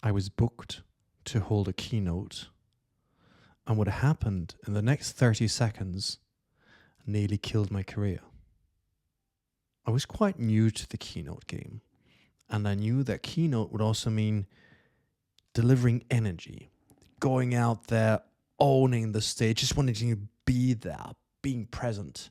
I was booked to hold a keynote, and what happened in the next 30 seconds nearly killed my career. I was quite new to the keynote game, and I knew that keynote would also mean delivering energy, going out there, owning the stage, just wanting to be there, being present.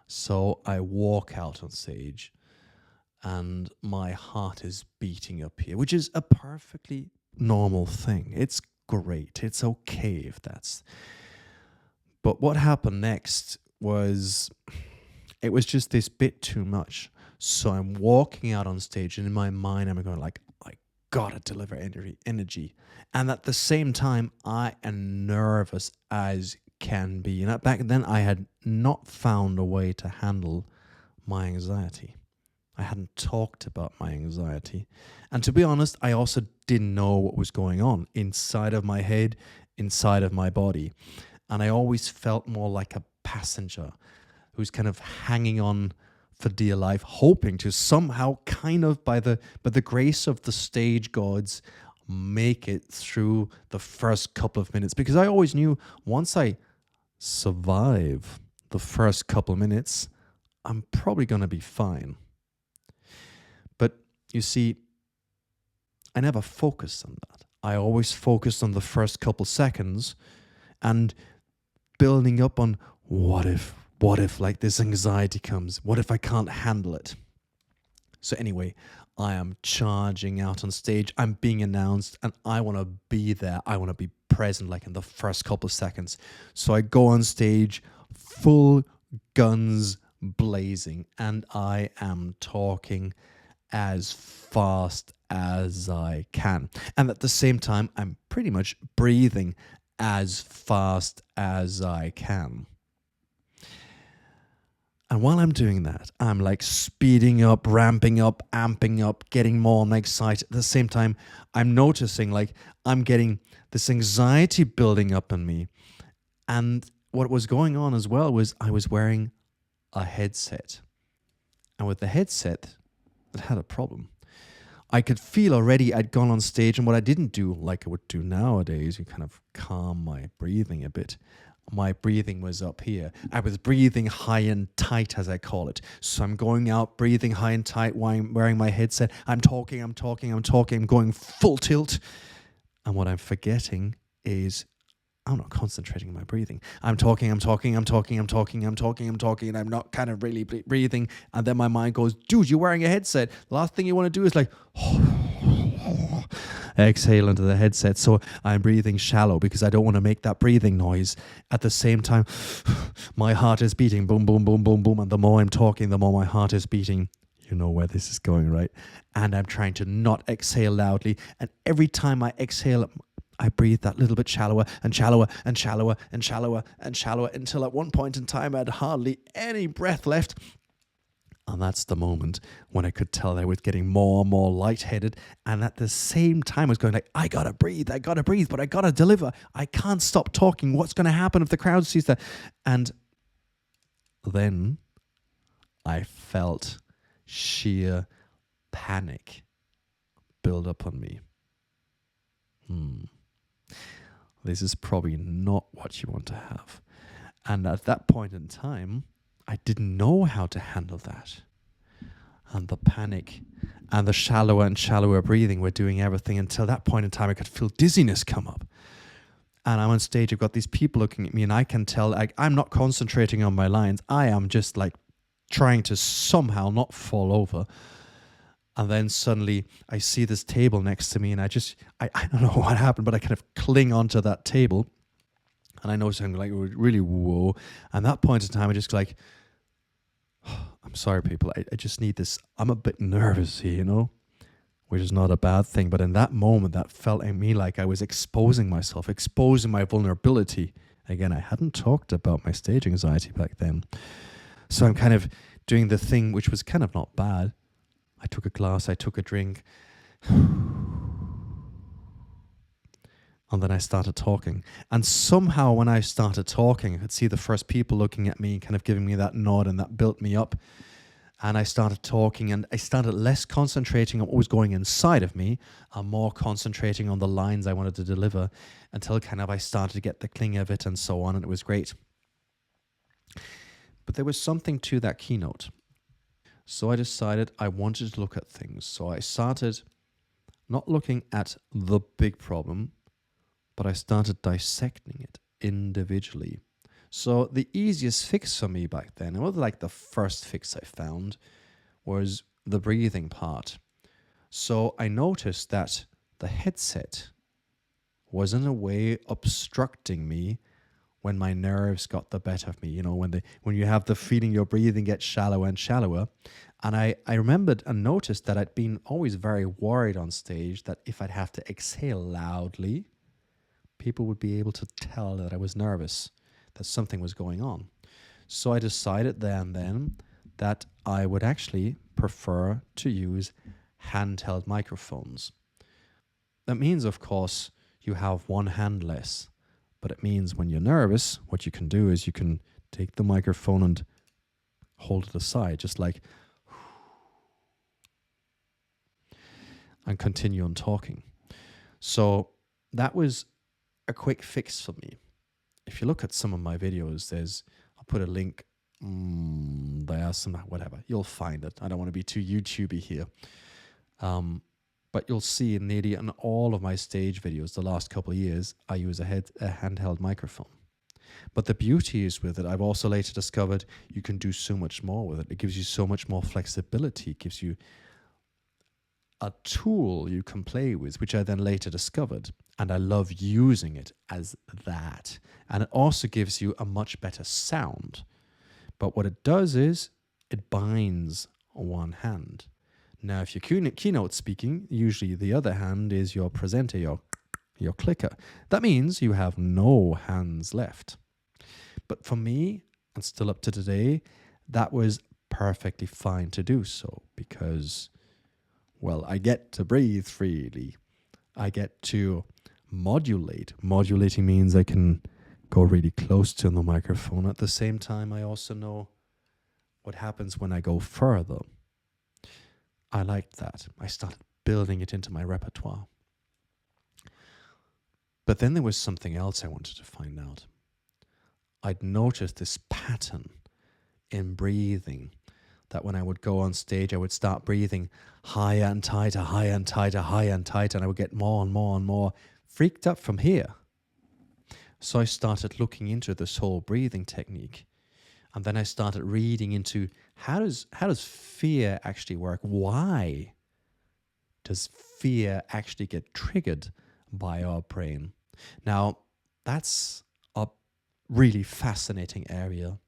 So I walk out on stage and my heart is beating up here, which is a perfectly normal thing. It's great. It's okay if that's... But what happened next was, it was just this bit too much. So I'm walking out on stage and in my mind I'm going like, I gotta deliver energy. And at the same time, I am nervous as can be. And back then I had not found a way to handle my anxiety. I hadn't talked about my anxiety. And to be honest, I also didn't know what was going on inside of my head, inside of my body. And I always felt more like a passenger who's kind of hanging on for dear life, hoping to somehow kind of by the grace of the stage gods make it through the first couple of minutes. Because I always knew once I survive the first couple of minutes, I'm probably going to be fine. But you see, I never focused on that. I always focused on the first couple seconds and building up on what if like this anxiety comes? What if I can't handle it? So anyway, I am charging out on stage. I'm being announced and I want to be there. I want to be present like in the first couple of seconds. So I go on stage, full guns blazing, and I am talking as fast as I can. And at the same time, I'm pretty much breathing as fast as I can. And while I'm doing that, I'm like speeding up, ramping up, amping up, getting more and excited. At the same time, I'm noticing like I'm getting this anxiety building up in me. And what was going on as well was I was wearing a headset. And with the headset, it had a problem. I could feel already I'd gone on stage, and what I didn't do like I would do nowadays, you kind of calm my breathing a bit. My breathing was up here. I was breathing high and tight, as I call it. So I'm going out, breathing high and tight while I'm wearing my headset. I'm talking, I'm going full tilt. And what I'm forgetting is I'm not concentrating on my breathing. I'm talking, and I'm not kind of really breathing. And then my mind goes, dude, you're wearing a headset. The last thing you want to do is like... exhale into the headset. So I'm breathing shallow because I don't want to make that breathing noise. At the same time, my heart is beating, boom, boom, boom, boom, boom. And the more I'm talking, the more my heart is beating. You know where this is going, right? And I'm trying to not exhale loudly. And every time I exhale, I breathe that little bit shallower and shallower and shallower and shallower and shallower until at one point in time I had hardly any breath left. And that's the moment when I could tell I was getting more and more lightheaded. And at the same time, I was going like, I gotta breathe, but I gotta deliver. I can't stop talking. What's going to happen if the crowd sees that? And then I felt sheer panic build up on me. This is probably not what you want to have. And at that point in time, I didn't know how to handle that. And the panic and the shallower and shallower breathing were doing everything until that point in time I could feel dizziness come up. And I'm on stage, I've got these people looking at me and I can tell like, I'm not concentrating on my lines. I am just like trying to somehow not fall over. And then suddenly I see this table next to me and I don't know what happened, but I kind of cling onto that table. And I noticed I'm like, really, whoa. And at that point in time, I just like, oh, I'm sorry, people. I just need this. I'm a bit nervous here, you know, which is not a bad thing. But in that moment, that felt in me like I was exposing myself, exposing my vulnerability. Again, I hadn't talked about my stage anxiety back then. So I'm kind of doing the thing, which was kind of not bad. I took a glass, I took a drink. And then I started talking. And somehow when I started talking, I could see the first people looking at me, kind of giving me that nod, and that built me up. And I started talking, and I started less concentrating on what was going inside of me and more concentrating on the lines I wanted to deliver, until kind of I started to get the cling of it and so on, and it was great. But there was something to that keynote. So I decided I wanted to look at things. So I started not looking at the big problem, but I started dissecting it individually. So the easiest fix for me back then, it was like the first fix I found, was the breathing part. So I noticed that the headset was in a way obstructing me when my nerves got the better of me. You know, when you have the feeling your breathing gets shallower and shallower. And I remembered and noticed that I'd been always very worried on stage that if I'd have to exhale loudly, people would be able to tell that I was nervous, that something was going on. So I decided there and then that I would actually prefer to use handheld microphones. That means, of course, you have one hand less, but it means when you're nervous, what you can do is you can take the microphone and hold it aside, just like, and continue on talking. So that was a quick fix for me. If you look at some of my videos, I'll put a link there, whatever. You'll find it. I don't want to be too YouTubey here. But you'll see nearly in all of my stage videos the last couple of years, I use a handheld microphone. But the beauty is with it, I've also later discovered you can do so much more with it. It gives you so much more flexibility. It gives you a tool you can play with, which I then later discovered. And I love using it as that. And it also gives you a much better sound. But what it does is it binds one hand. Now, if you're keynote speaking, usually the other hand is your presenter, your clicker. That means you have no hands left. But for me, and still up to today, that was perfectly fine to do so because, well, I get to breathe freely. I get to modulate. Modulating means I can go really close to the microphone. At the same time, I also know what happens when I go further. I liked that. I started building it into my repertoire. But then there was something else I wanted to find out. I'd noticed this pattern in breathing, that when I would go on stage, I would start breathing higher and tighter, higher and tighter, higher and tighter, and I would get more and more and more freaked up from here. So I started looking into this whole breathing technique. And then I started reading into how does fear actually work? Why does fear actually get triggered by our brain? Now, that's a really fascinating area.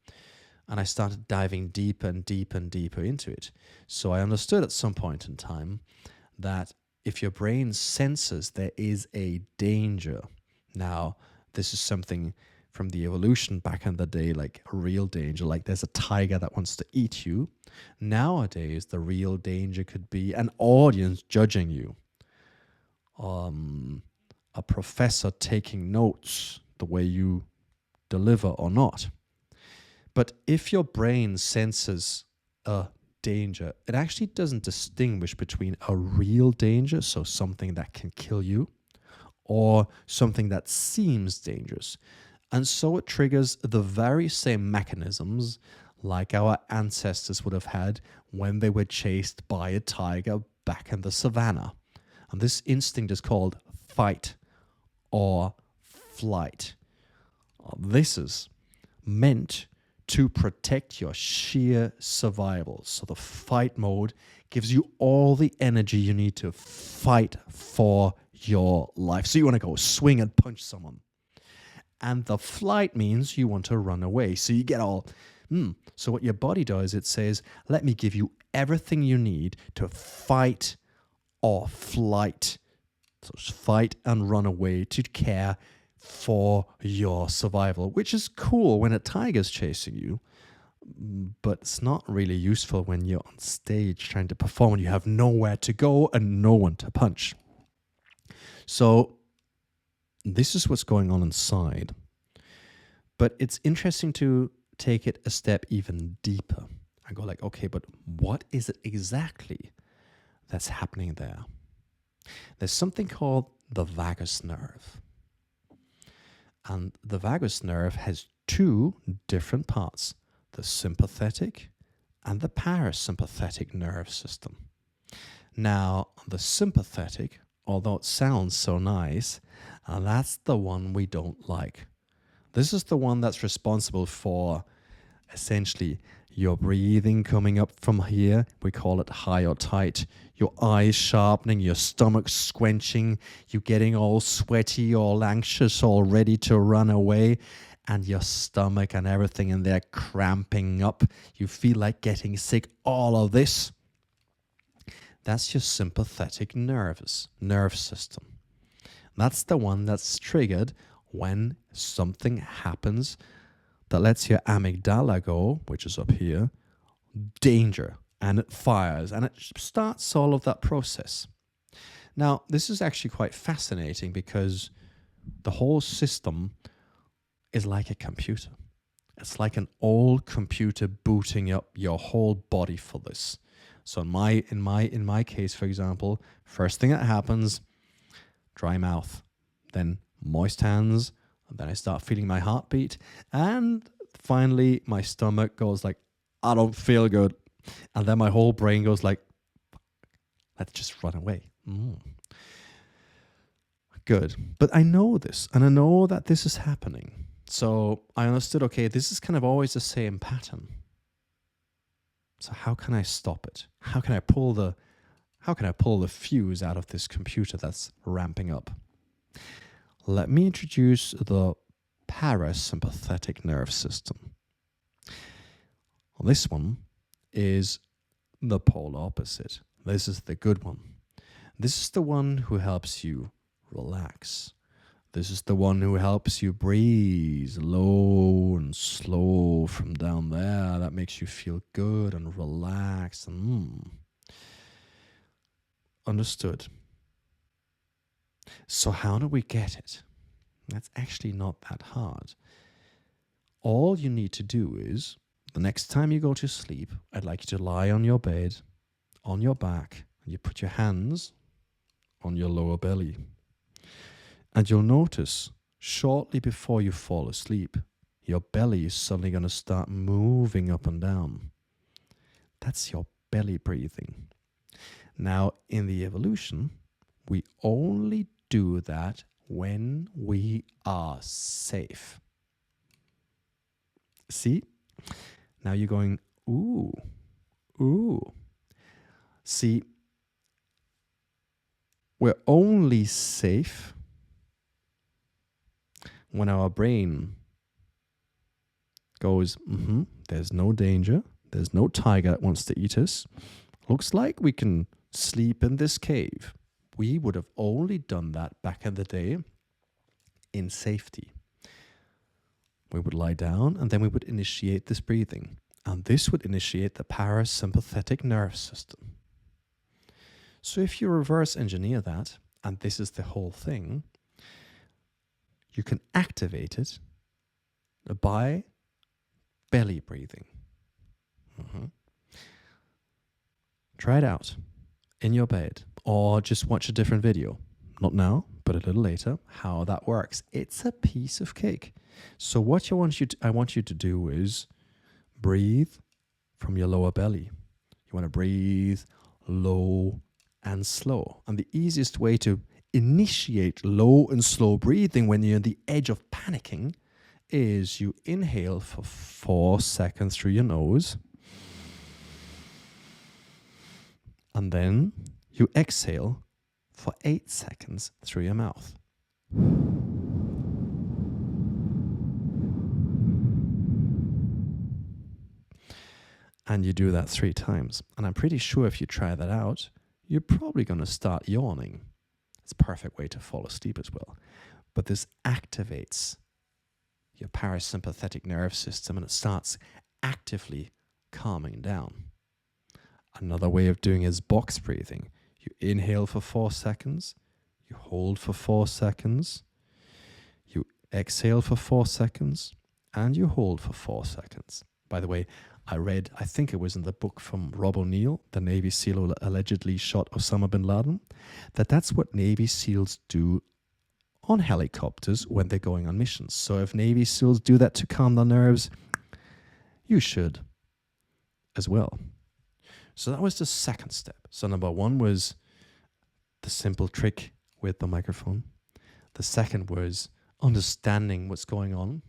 And I started diving deeper and deeper and deeper into it. So I understood at some point in time that if your brain senses there is a danger, now this is something from the evolution back in the day, like a real danger, like there's a tiger that wants to eat you. Nowadays, the real danger could be an audience judging you, a professor taking notes the way you deliver or not. But if your brain senses a danger, it actually doesn't distinguish between a real danger, so something that can kill you, or something that seems dangerous. And so it triggers the very same mechanisms like our ancestors would have had when they were chased by a tiger back in the savannah. And this instinct is called fight or flight. This is meant to protect your sheer survival. So the fight mode gives you all the energy you need to fight for your life. So you want to go swing and punch someone. And the flight means you want to run away. So you get all, So what your body does, it says, let me give you everything you need to fight or flight. So fight and run away to care for your survival, which is cool when a tiger's chasing you, but it's not really useful when you're on stage trying to perform and you have nowhere to go and no one to punch. So this is what's going on inside. But it's interesting to take it a step even deeper. and go like, okay, but what is it exactly that's happening there? There's something called the vagus nerve. And the vagus nerve has two different parts, the sympathetic and the parasympathetic nerve system. Now, the sympathetic, although it sounds so nice, that's the one we don't like. This is the one that's responsible for essentially your breathing coming up from here. We call it high or tight. Your eyes sharpening, your stomach squenching, you getting all sweaty, all anxious, all ready to run away, and your stomach and everything in there cramping up. You feel like getting sick. All of this, that's your sympathetic nerve system. That's the one that's triggered when something happens that lets your amygdala go, which is up here, danger, and it fires, and it starts all of that process. Now, this is actually quite fascinating because the whole system is like a computer. It's like an old computer booting up your whole body for this. So in my case, for example, first thing that happens, dry mouth, then moist hands, and then I start feeling my heartbeat, and finally my stomach goes like, I don't feel good. And then my whole brain goes like, let's just run away. Good. But I know this, and I know that this is happening. So I understood, okay, this is kind of always the same pattern. So how can I stop it? How can I pull the fuse out of this computer that's ramping up? Let me introduce the parasympathetic nerve system. Well, this one is the polar opposite. This is the good one. This is the one who helps you relax. This is the one who helps you breathe low and slow from down there. That makes you feel good and relaxed. Understood. So how do we get it? That's actually not that hard. All you need to do is, the next time you go to sleep, I'd like you to lie on your bed, on your back, and you put your hands on your lower belly. And you'll notice, shortly before you fall asleep, your belly is suddenly going to start moving up and down. That's your belly breathing. Now, in the evolution, we only do that when we are safe. See? Now you're going, ooh, ooh. See, we're only safe when our brain goes, there's no danger, there's no tiger that wants to eat us. Looks like we can sleep in this cave. We would have only done that back in the day in safety. We would lie down and then we would initiate this breathing. And this would initiate the parasympathetic nerve system. So if you reverse engineer that, and this is the whole thing, you can activate it by belly breathing. Try it out in your bed, or just watch a different video. Not now, but a little later, how that works. It's a piece of cake. So what I want you to do is breathe from your lower belly. You want to breathe low and slow. And the easiest way to initiate low and slow breathing when you're on the edge of panicking is you inhale for 4 seconds through your nose, and then you exhale for 8 seconds through your mouth. And you do that 3 times. And I'm pretty sure if you try that out, you're probably going to start yawning. It's a perfect way to fall asleep as well. But this activates your parasympathetic nerve system and it starts actively calming down. Another way of doing is box breathing. You inhale for 4 seconds, you hold for 4 seconds, you exhale for 4 seconds, and you hold for 4 seconds. By the way, I read, I think it was in the book from Rob O'Neill, the Navy SEAL who allegedly shot Osama bin Laden, that's what Navy SEALs do on helicopters when they're going on missions. So if Navy SEALs do that to calm their nerves, you should as well. So that was the second step. So number one was the simple trick with the microphone. The second was understanding what's going on.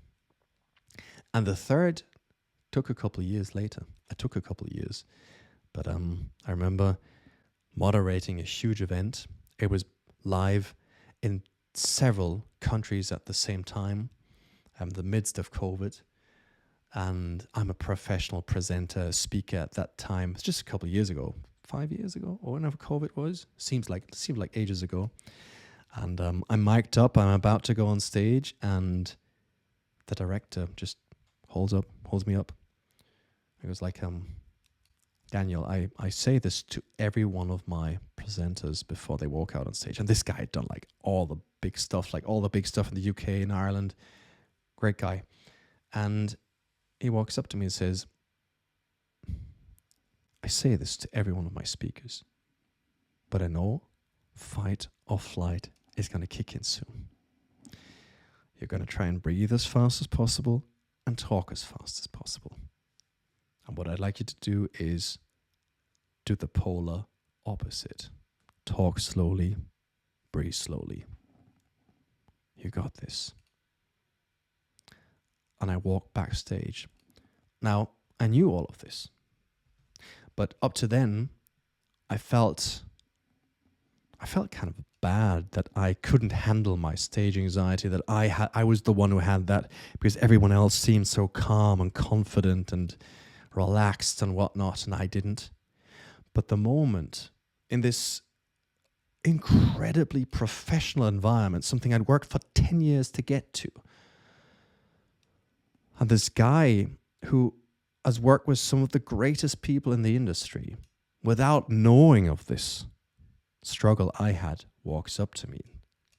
And the third took a couple of years later. It took a couple of years. But I remember moderating a huge event. It was live in several countries at the same time, in the midst of COVID. And I'm a professional presenter, speaker at that time. It's just a couple of years ago, 5 years ago, or whenever COVID was. Seemed like ages ago. And I'm mic'd up. I'm about to go on stage, and the director just holds me up. It was like, Daniel, I say this to every one of my presenters before they walk out on stage. And this guy had done like all the big stuff in the UK and Ireland. Great guy. And he walks up to me and says, I say this to every one of my speakers, but I know fight or flight is going to kick in soon. You're going to try and breathe as fast as possible and talk as fast as possible. And what I'd like you to do is do the polar opposite. Talk slowly, breathe slowly. You got this. And I walked backstage. Now, I knew all of this. But up to then, I felt kind of bad that I couldn't handle my stage anxiety, that I was the one who had that, because everyone else seemed so calm and confident and relaxed and whatnot, and I didn't. But the moment in this incredibly professional environment, something I'd worked for 10 years to get to, and this guy who has worked with some of the greatest people in the industry, without knowing of this struggle I had, walks up to me,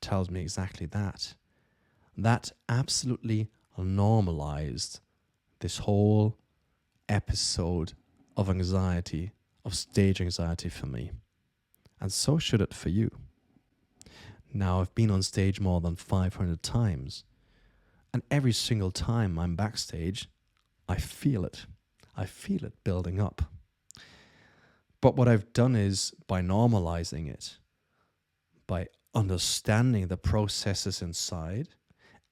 tells me exactly that. That absolutely normalized this whole episode of anxiety, of stage anxiety for me. And so should it for you. Now, I've been on stage more than 500 times, and every single time I'm backstage, I feel it. I feel it building up. But what I've done is, by normalizing it, by understanding the processes inside,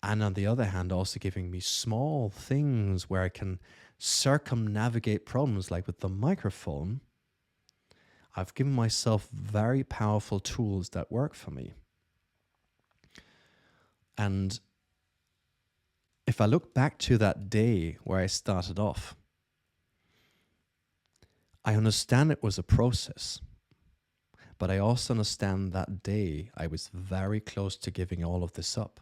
and on the other hand, also giving me small things where I can circumnavigate problems, like with the microphone, I've given myself very powerful tools that work for me. And if I look back to that day where I started off, I understand it was a process, but I also understand that day I was very close to giving all of this up,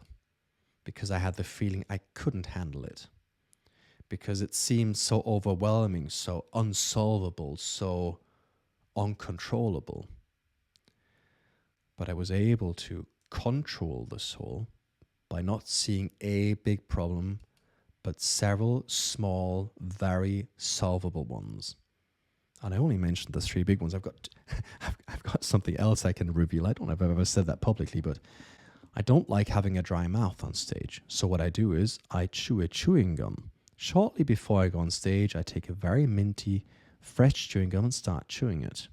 because I had the feeling I couldn't handle it, because it seemed so overwhelming, so unsolvable, so uncontrollable. But I was able to control the soul by not seeing a big problem, but several small, very solvable ones. And I only mentioned the three big ones. I've got something else I can reveal. I don't know if I've ever said that publicly, but I don't like having a dry mouth on stage. So what I do is I chew a chewing gum. Shortly before I go on stage, I take a very minty, fresh chewing gum and start chewing it.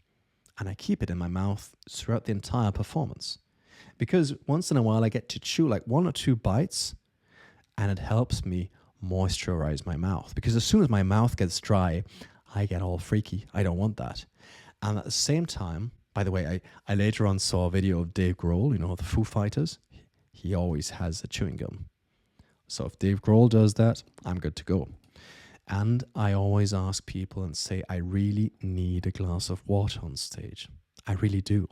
And I keep it in my mouth throughout the entire performance. Because once in a while I get to chew like 1 or 2 bites, and it helps me moisturize my mouth. Because as soon as my mouth gets dry, I get all freaky. I don't want that. And at the same time, by the way, I later on saw a video of Dave Grohl, the Foo Fighters. He always has a chewing gum. So if Dave Grohl does that, I'm good to go. And I always ask people and say, I really need a glass of water on stage. I really do.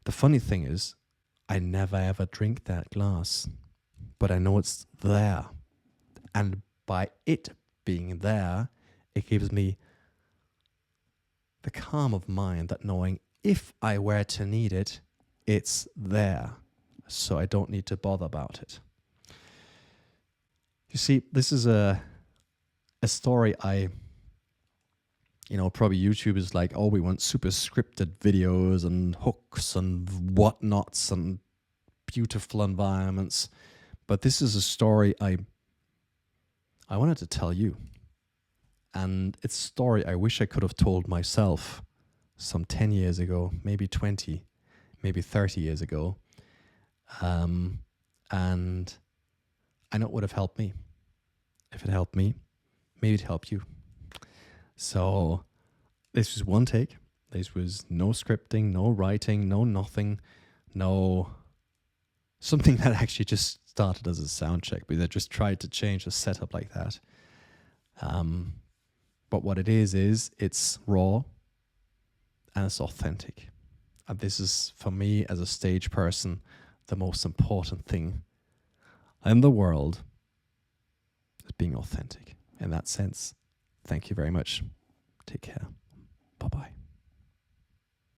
The funny thing is, I never ever drink that glass, but I know it's there. And by it being there, it gives me the calm of mind that knowing if I were to need it, it's there. So I don't need to bother about it. You see, this is a story I probably YouTube is like, oh, we want super scripted videos and hooks and whatnots and beautiful environments. But this is a story I wanted to tell you. And it's a story I wish I could have told myself some 10 years ago, maybe 20, maybe 30 years ago. And I know it would have helped me. If it helped me, maybe it helped you. So this was one take. This was no scripting, no writing, no nothing, no something that actually just started as a sound check, because I just tried to change the setup like that. But what it is it's raw and it's authentic. And this is, for me as a stage person, the most important thing in the world is being authentic. In that sense, thank you very much. Take care. Bye-bye.